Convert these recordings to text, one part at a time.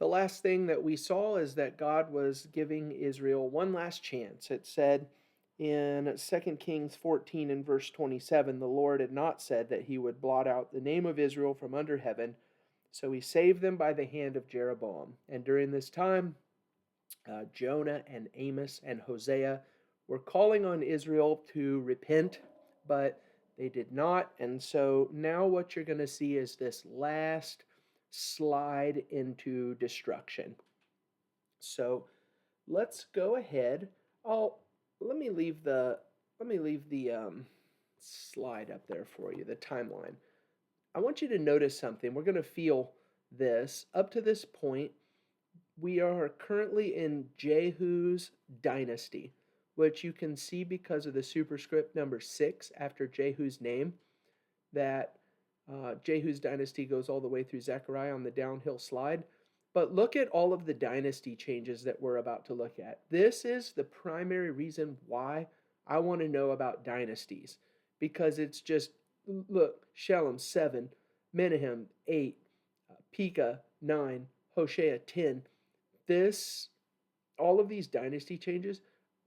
The last thing that we saw is that God was giving Israel one last chance. It said in 2 Kings 14 and verse 27, the Lord had not said that he would blot out the name of Israel from under heaven, so he saved them by the hand of Jeroboam. And during this time, Jonah and Amos and Hosea were calling on Israel to repent, but they did not. And so now what you're going to see is this last slide into destruction. So let's go ahead. Oh, let me leave the slide up there for you, the timeline. I want you to notice something. We're going to feel this. Up to this point, we are currently in Jehu's dynasty, which you can see because of the superscript number 6 after Jehu's name, that Jehu's dynasty goes all the way through Zechariah on the downhill slide. But look at all of the dynasty changes that we're about to look at. This is the primary reason why I want to know about dynasties, because it's just, look, Shalom 7, Menahem 8, Pekah 9, Hoshea 10. All of these dynasty changes,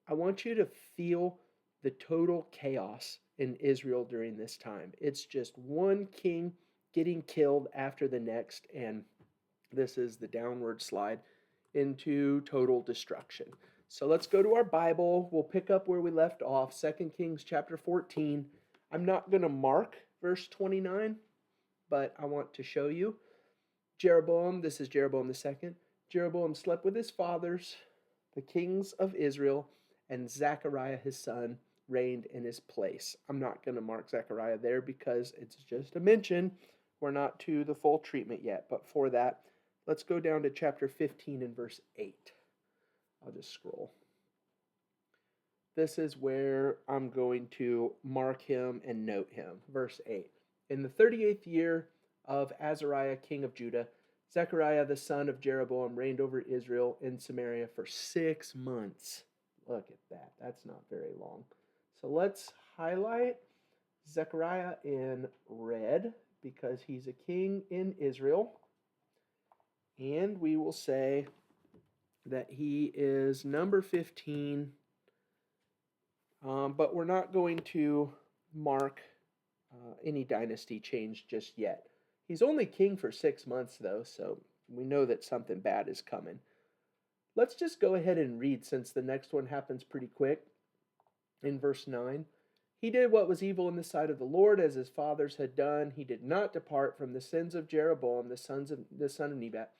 I want you to feel the total chaos in Israel during this time. It's just one king getting killed after the next, and this is the downward slide into total destruction. So let's go to our Bible. We'll pick up where we left off, 2 Kings chapter 14. I'm not going to mark verse 29, but I want to show you. Jeroboam, this is Jeroboam the second. Jeroboam slept with his fathers, the kings of Israel, and Zechariah his son reigned in his place. I'm not going to mark Zechariah there because it's just a mention. We're not to the full treatment yet, but for that, let's go down to chapter 15 and verse 8. I'll just scroll. This is where I'm going to mark him and note him. Verse 8. In the 38th year of Azariah, king of Judah, Zechariah the son of Jeroboam reigned over Israel in Samaria for 6 months. Look at that. That's not very long. So let's highlight Zechariah in red because he's a king in Israel. And we will say that he is number 15. But we're not going to mark any dynasty change just yet. He's only king for 6 months, though, so we know that something bad is coming. Let's just go ahead and read, since the next one happens pretty quick. In verse 9, he did what was evil in the sight of the Lord, as his fathers had done. He did not depart from the sins of Jeroboam, the son of Nebat,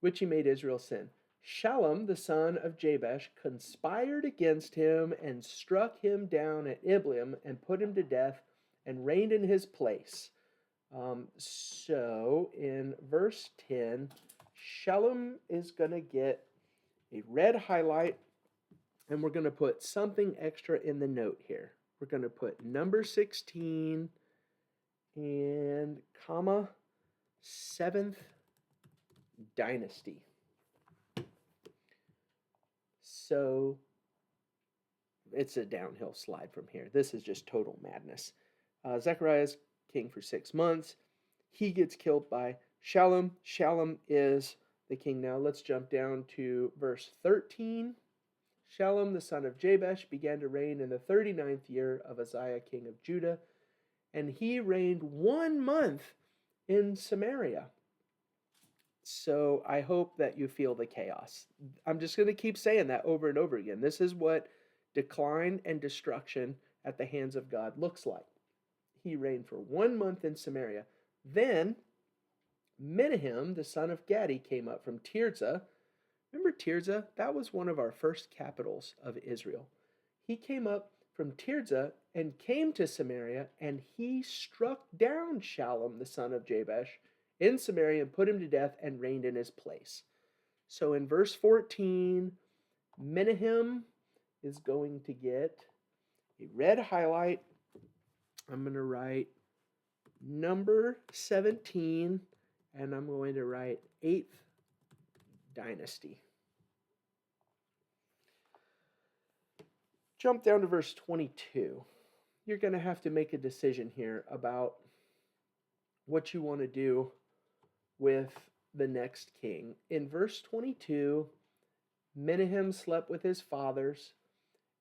which he made Israel sin. Shallum, the son of Jabesh, conspired against him and struck him down at Ibleam and put him to death and reigned in his place. So in verse 10, Shallum is going to get a red highlight, and we're going to put something extra in the note here. We're going to put number 16 and comma 7th dynasty. So it's a downhill slide from here. This is just total madness. Zechariah's king for 6 months. He gets killed by Shallum. Shallum is the king now. Let's jump down to verse 13. Shallum, the son of Jabesh, began to reign in the 39th year of Uzziah, king of Judah, and he reigned 1 month in Samaria. So I hope that you feel the chaos. I'm just going to keep saying that over and over again. This is what decline and destruction at the hands of God looks like. He reigned for 1 month in Samaria. Then Menahem, the son of Gadi, came up from Tirzah. Remember Tirzah? That was one of our first capitals of Israel. He came up from Tirzah and came to Samaria, and he struck down Shallum, the son of Jabesh, in Samaria and put him to death and reigned in his place. So in verse 14, Menahem is going to get a red highlight. I'm going to write number 17, and I'm going to write 8th dynasty. Jump down to verse 22. You're going to have to make a decision here about what you want to do with the next king. In verse 22, Menahem slept with his fathers,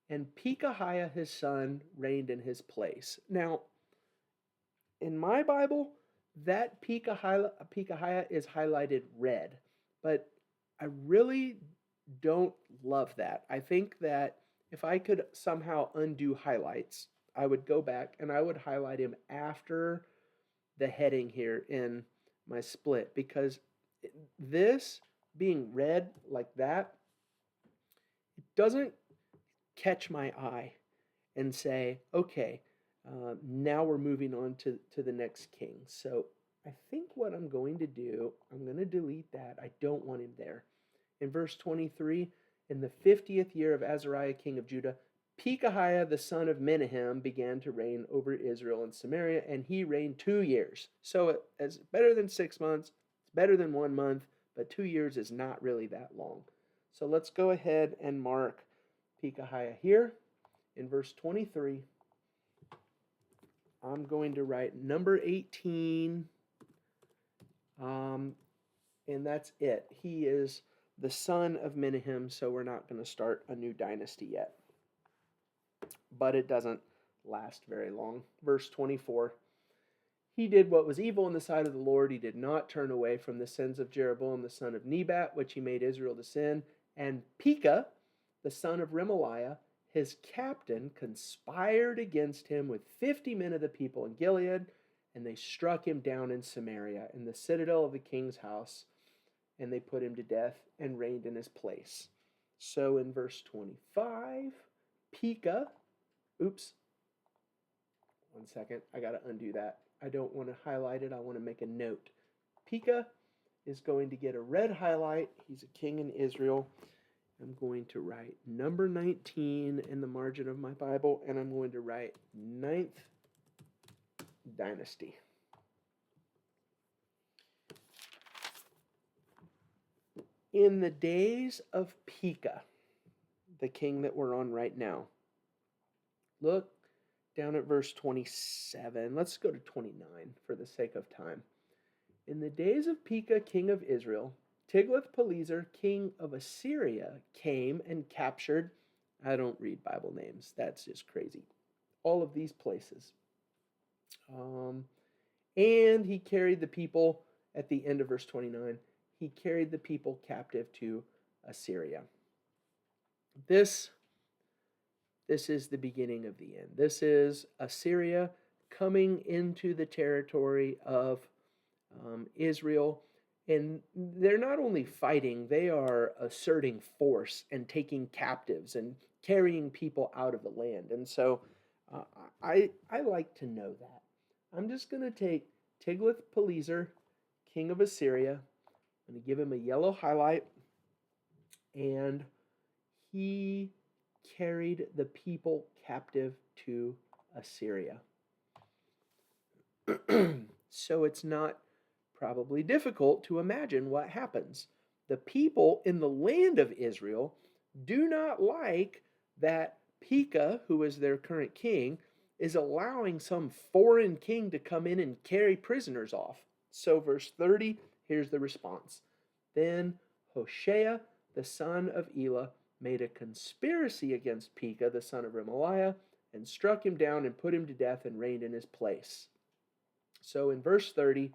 and Pekahiah his son reigned in his place. Now, in my Bible, that Pekahiah is highlighted red, but I really don't love that. I think that if I could somehow undo highlights, I would go back and I would highlight him after the heading here in my split, because this being red like that, it doesn't catch my eye and say, okay, now we're moving on to the next king. So I think what I'm going to do, I'm going to delete that. I don't want him there. In verse 23, in the 50th year of Azariah, king of Judah, Pekahiah the son of Menahem began to reign over Israel and Samaria, and he reigned 2 years. So it's better than 6 months. It's better than 1 month, but 2 years is not really that long. So let's go ahead and mark Pekahiah here. In verse 23, I'm going to write number 18, and that's it. He is the son of Menahem, so we're not going to start a new dynasty yet. But it doesn't last very long. Verse 24, he did what was evil in the sight of the Lord. He did not turn away from the sins of Jeroboam the son of Nebat, which he made Israel to sin. And Pekah, the son of Remaliah, his captain, conspired against him with 50 men of the people in Gilead, and they struck him down in Samaria, in the citadel of the king's house, and they put him to death and reigned in his place. So in verse 25, Pekah, oops, 1 second, I got to undo that. I don't want to highlight it, I want to make a note. Pekah is going to get a red highlight. He's a king in Israel. I'm going to write number 19 in the margin of my Bible, and I'm going to write 9th dynasty. In the days of Pekah, the king that we're on right now, look down at verse 27. Let's go to 29 for the sake of time. In the days of Pekah, king of Israel, Tiglath-Pileser, king of Assyria, came and captured, I don't read Bible names, that's just crazy, all of these places. And he carried the people, at the end of verse 29, he carried the people captive to Assyria. This is the beginning of the end. This is Assyria coming into the territory of Israel. And they're not only fighting, they are asserting force and taking captives and carrying people out of the land. And so I like to know that. I'm just going to take Tiglath-Pileser, king of Assyria. I'm going to give him a yellow highlight. And he carried the people captive to Assyria. So it's not probably difficult to imagine what happens. The people in the land of Israel do not like that Pekah, who is their current king, is allowing some foreign king to come in and carry prisoners off. So verse 30, here's the response. Then Hoshea, the son of Elah, made a conspiracy against Pekah, the son of Remaliah, and struck him down and put him to death and reigned in his place. So in verse 30,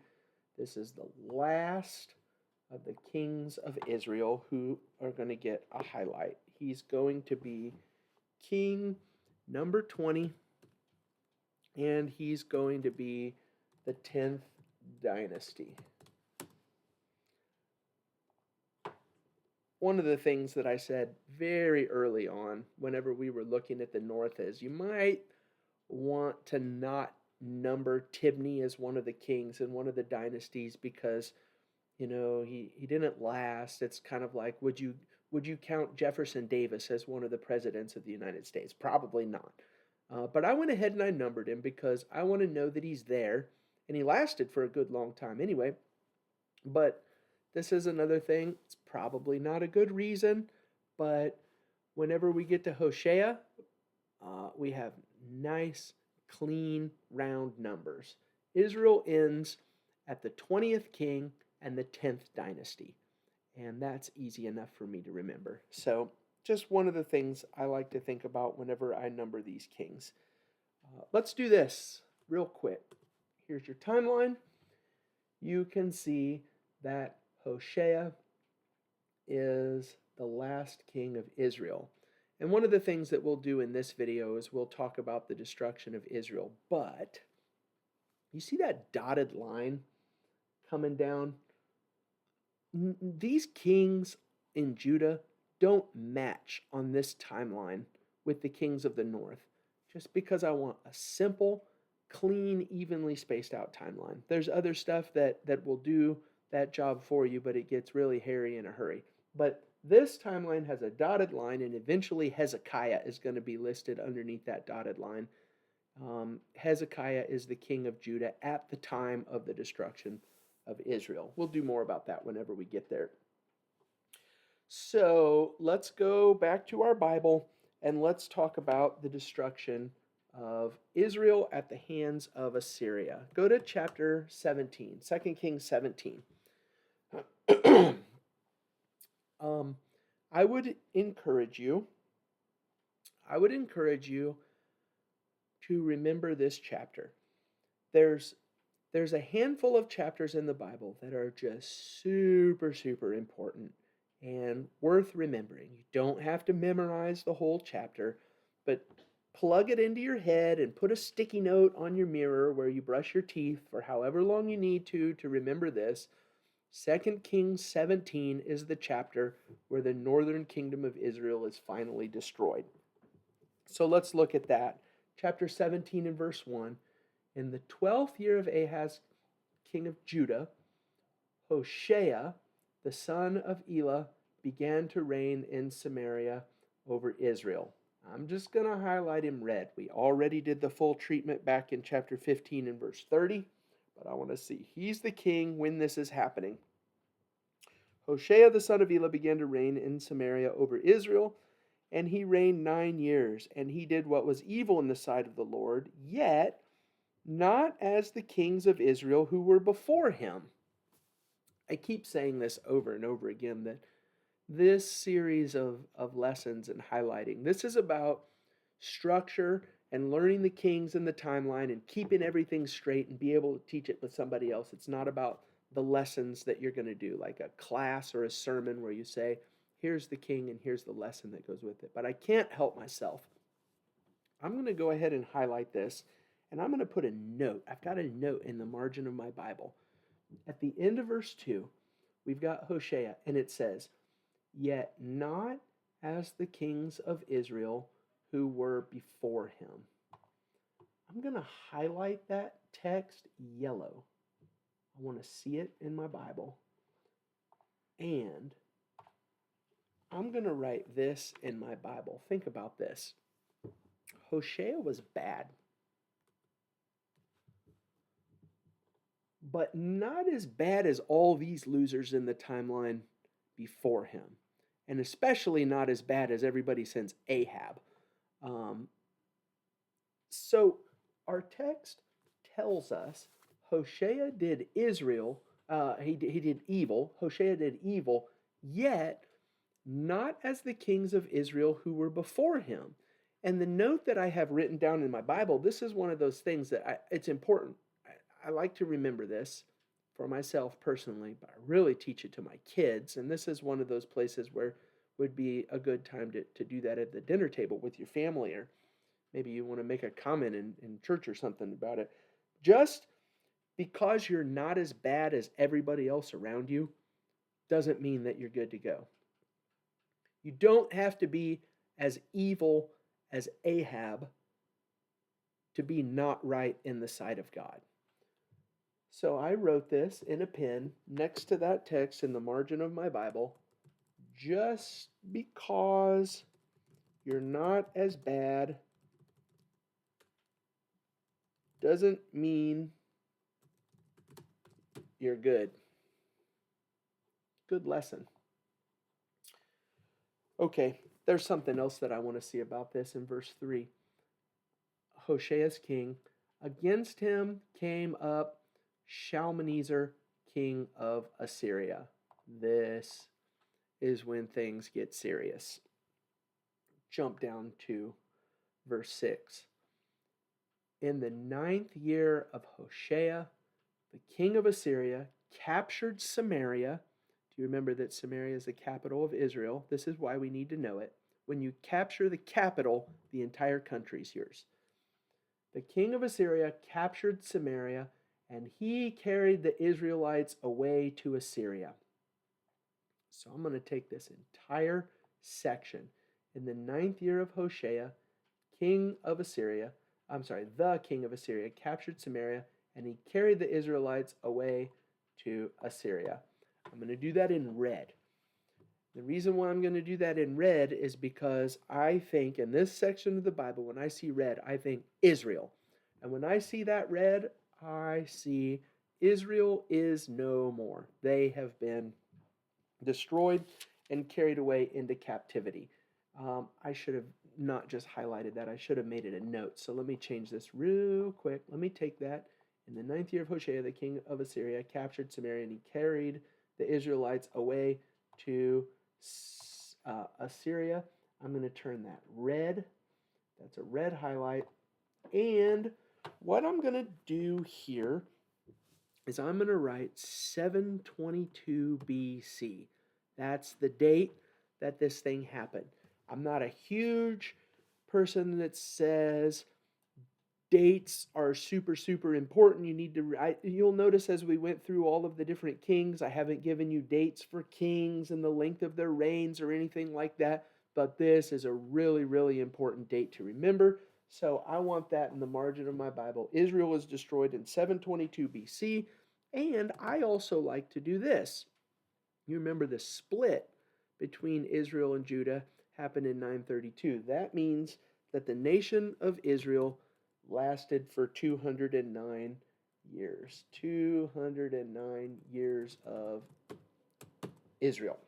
this is the last of the kings of Israel who are going to get a highlight. He's going to be king number 20, and he's going to be the 10th dynasty. One of the things that I said very early on, whenever we were looking at the north, is you might want to not number Tibni as one of the kings in one of the dynasties because, you know, he didn't last. It's kind of like, would you count Jefferson Davis as one of the presidents of the United States? Probably not. But I went ahead and I numbered him because I want to know that he's there, and he lasted for a good long time anyway. But this is another thing. It's probably not a good reason, but whenever we get to Hoshea, we have nice, clean, round numbers. Israel ends at the 20th king and the 10th dynasty. And that's easy enough for me to remember. So, just one of the things I like to think about whenever I number these kings. Let's do this real quick. Here's your timeline. You can see that Hoshea is the last king of Israel. And one of the things that we'll do in this video is we'll talk about the destruction of Israel. But you see that dotted line coming down? These kings in Judah don't match on this timeline with the kings of the north, just because I want a simple, clean, evenly spaced out timeline. There's other stuff that will do that job for you, but it gets really hairy in a hurry. But this timeline has a dotted line, and eventually Hezekiah is going to be listed underneath that dotted line. Hezekiah is the king of Judah at the time of the destruction of Israel. We'll do more about that whenever we get there. So let's go back to our Bible and let's talk about the destruction of Israel at the hands of Assyria. Go to chapter 17, 2 Kings 17. I would encourage you to remember this chapter. There's a handful of chapters in the Bible that are just super, super important and worth remembering. You don't have to memorize the whole chapter, but plug it into your head and put a sticky note on your mirror where you brush your teeth for however long you need to remember this. 2 Kings 17 is the chapter where the northern kingdom of Israel is finally destroyed. So let's look at that. Chapter 17 and verse 1. In the 12th year of Ahaz, king of Judah, Hoshea, the son of Elah, began to reign in Samaria over Israel. I'm just going to highlight him red. We already did the full treatment back in chapter 15 and verse 30, but I want to see he's the king when this is happening. Hoshea, the son of Elah, began to reign in Samaria over Israel, and he reigned 9 years, and he did what was evil in the sight of the Lord, yet not as the kings of Israel who were before him. I keep saying this over and over again, that this series of lessons and highlighting, this is about structure and learning the kings and the timeline and keeping everything straight and be able to teach it with somebody else. It's not about the lessons that you're going to do, like a class or a sermon where you say, here's the king and here's the lesson that goes with it. But I can't help myself. I'm going to go ahead and highlight this, and I'm going to put a note. I've got a note in the margin of my Bible. At the end of verse 2, we've got Hoshea, and it says, yet not as the kings of Israel who were before him. I'm going to highlight that text yellow. I want to see it in my Bible. And I'm going to write this in my Bible. Think about this. Hoshea was bad, but not as bad as all these losers in the timeline before him, and especially not as bad as everybody since Ahab. So our text tells us Hoshea did Israel, he did evil, Hoshea did evil, yet not as the kings of Israel who were before him. And the note that I have written down in my Bible, this is one of those things that it's important. I like to remember this for myself personally, but I really teach it to my kids. And this is one of those places where would be a good time to do that at the dinner table with your family, or maybe you want to make a comment in church or something about it. Just because you're not as bad as everybody else around you doesn't mean that you're good to go. You don't have to be as evil as Ahab to be not right in the sight of God. So I wrote this in a pen next to that text in the margin of my Bible. Just because you're not as bad doesn't mean you're good. Good lesson. Okay, there's something else that I want to see about this in verse 3. Hoshea's king. Against him came up Shalmaneser, king of Assyria. This is when things get serious. Jump down to verse 6. In the 9th year of Hoshea, the king of Assyria captured Samaria. Do you remember that Samaria is the capital of Israel? This is why we need to know it. When you capture the capital, the entire country is yours. The king of Assyria captured Samaria, and he carried the Israelites away to Assyria. So I'm going to take this entire section. In the 9th year of Hoshea, the king of Assyria captured Samaria, and he carried the Israelites away to Assyria. I'm going to do that in red. The reason why I'm going to do that in red is because I think in this section of the Bible, when I see red, I think Israel. And when I see that red, I see Israel is no more. They have been destroyed and carried away into captivity. I should have not just highlighted that. I should have made it a note. So let me change this real quick. Let me take that. In the 9th year of Hoshea, the king of Assyria captured Samaria, and he carried the Israelites away to Assyria. I'm going to turn that red. That's a red highlight. And what I'm going to do here is I'm going to write 722 BC. That's the date that this thing happened. I'm not a huge person that says dates are super, super important. You'll notice as we went through all of the different kings, I haven't given you dates for kings and the length of their reigns or anything like that, but this is a really, really important date to remember. So I want that in the margin of my Bible. Israel was destroyed in 722 BC, and I also like to do this. You remember the split between Israel and Judah happened in 932. That means that the nation of Israel lasted for 209 years. 209 years of Israel.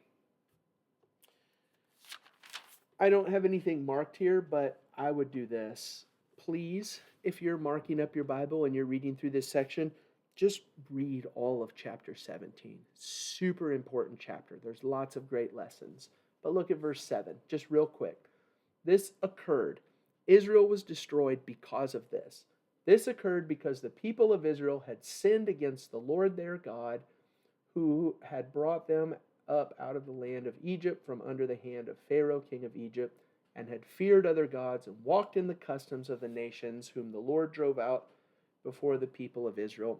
I don't have anything marked here, but I would do this. Please, if you're marking up your Bible and you're reading through this section, just read all of chapter 17. Super important chapter. There's lots of great lessons. But look at verse 7, just real quick. This occurred. Israel was destroyed because of this. This occurred because the people of Israel had sinned against the Lord their God, who had brought them up out of the land of Egypt from under the hand of Pharaoh, king of Egypt, and had feared other gods and walked in the customs of the nations whom the Lord drove out before the people of Israel.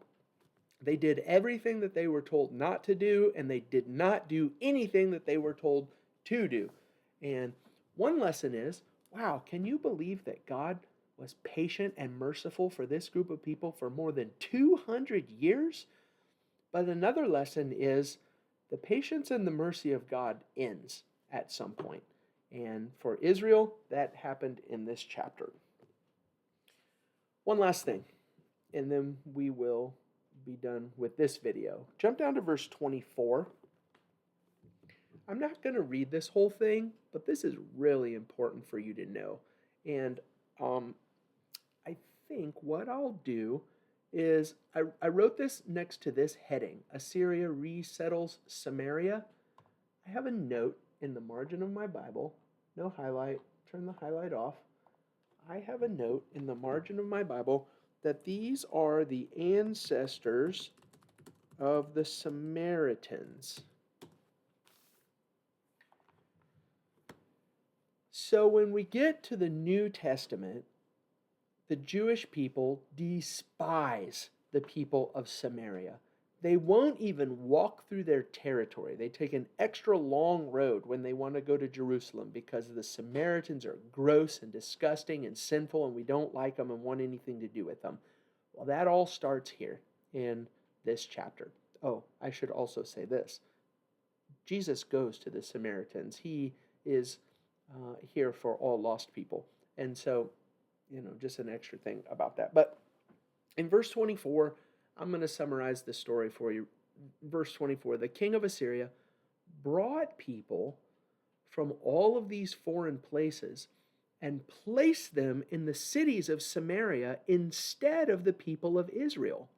They did everything that they were told not to do, and they did not do anything that they were told to do. And one lesson is, wow, can you believe that God was patient and merciful for this group of people for more than 200 years? But another lesson is the patience and the mercy of God ends at some point. And for Israel, that happened in this chapter. One last thing, and then we will be done with this video. Jump down to verse 24. I'm not going to read this whole thing, but this is really important for you to know. And I think what I'll do is I wrote this next to this heading, Assyria resettles Samaria. I have a note in the margin of my Bible, no highlight, turn the highlight off. I have a note in the margin of my Bible that these are the ancestors of the Samaritans. So when we get to the New Testament, the Jewish people despise the people of Samaria. They won't even walk through their territory. They take an extra long road when they want to go to Jerusalem because the Samaritans are gross and disgusting and sinful, and we don't like them and want anything to do with them. Well, that all starts here in this chapter. Oh, I should also say this. Jesus goes to the Samaritans. He is here for all lost people. And so, just an extra thing about that. But in verse 24, I'm going to summarize the story for you. Verse 24, the king of Assyria brought people from all of these foreign places and placed them in the cities of Samaria instead of the people of Israel.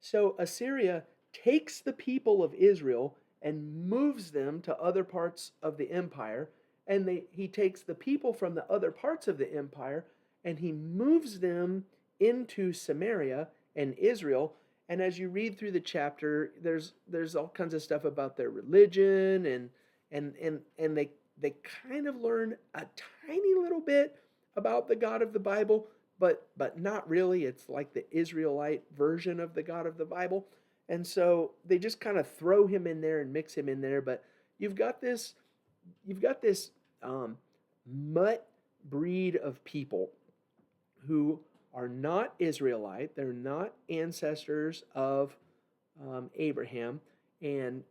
So Assyria takes the people of Israel and moves them to other parts of the empire. And he takes the people from the other parts of the empire and he moves them into Samaria and Israel. And as you read through the chapter, there's all kinds of stuff about their religion and they kind of learn a tiny little bit about the God of the Bible, but not really. It's like the Israelite version of the God of the Bible. And so they just kind of throw him in there and mix him in there. But you've got this you've got this um, mutt breed of people who are not Israelite. They're not ancestors of Abraham, and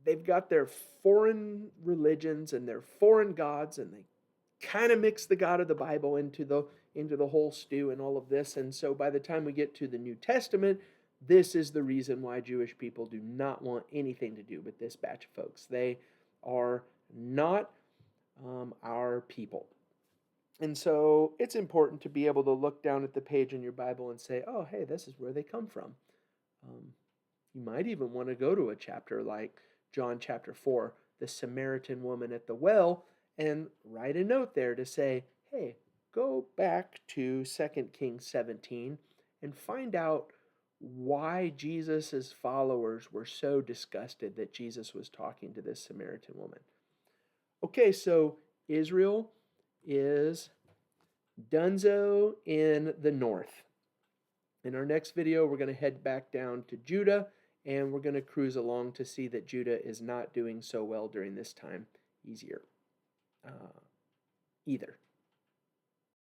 they've got their foreign religions and their foreign gods, and they kind of mix the God of the Bible into the whole stew and all of this. And so by the time we get to the New Testament, this is the reason why Jewish people do not want anything to do with this batch of folks. They are not our people. And so it's important to be able to look down at the page in your Bible and say, oh, hey, this is where they come from. Um, you might even want to go to a chapter like John chapter 4, the Samaritan woman at the well, and write a note there to say, hey, go back to 2 Kings 17 and find out why Jesus' followers were so disgusted that Jesus was talking to this Samaritan woman. Okay, so Israel is Dunzo in the north. In our next video, we're going to head back down to Judah, and we're going to cruise along to see that Judah is not doing so well during this time either.